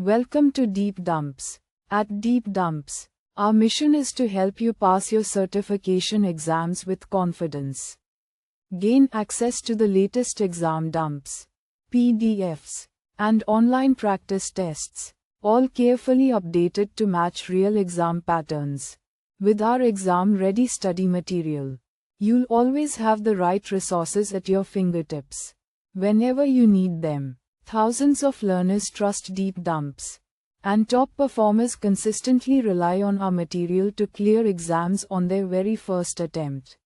Welcome to Deep Dumps. At Deep Dumps, our mission is to help you pass your certification exams with confidence. Gain access to the latest exam dumps, PDFs, and online practice tests, all carefully updated to match real exam patterns. With our exam-ready study material, you'll always have the right resources at your fingertips whenever you need them. Thousands of learners trust Deep Dumps, and top performers consistently rely on our material to clear exams on their very first attempt.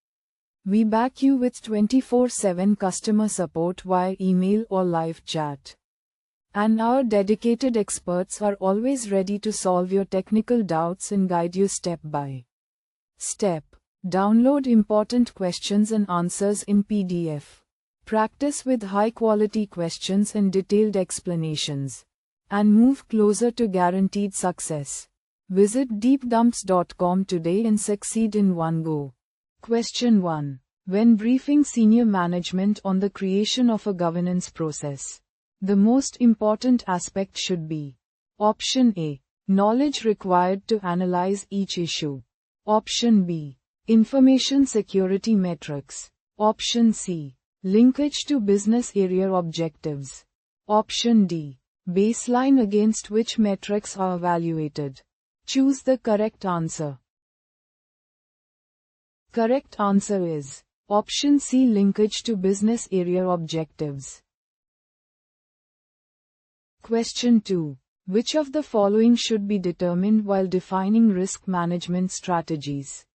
We back you with 24/7 customer support via email or live chat. And our dedicated experts are always ready to solve your technical doubts and guide you step by step. Download important questions and answers in PDF. Practice with high-quality questions and detailed explanations, and move closer to guaranteed success. Visit deepdumps.com today and succeed in one go. Question 1. When briefing senior management on the creation of a governance process, the most important aspect should be: Option A. Knowledge required to analyze each issue. Option B. Information security metrics. Option C. Linkage to business area objectives. Option D. Baseline against which metrics are evaluated. Choose the correct answer. Correct answer is Option C. Linkage to business area objectives. Question 2. Which of the following should be determined while defining risk management strategies?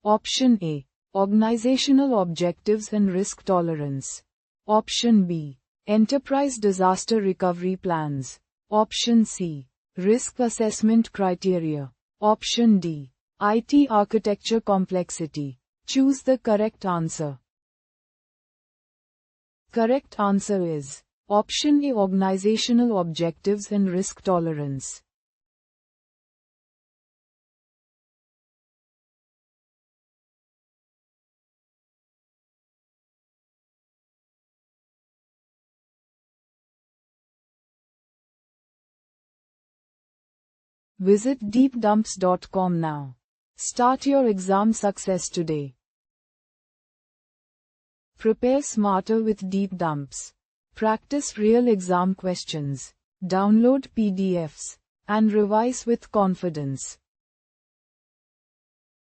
Option A. Organizational objectives and risk tolerance. Option B. Enterprise disaster recovery plans. Option C. Risk assessment criteria. Option D. IT architecture complexity. Choose the correct answer. Correct answer is Option A. Organizational objectives and risk tolerance. Visit deepdumps.com now. Start your exam success today. Prepare smarter with Deep Dumps. Practice real exam questions. Download PDFs and revise with confidence.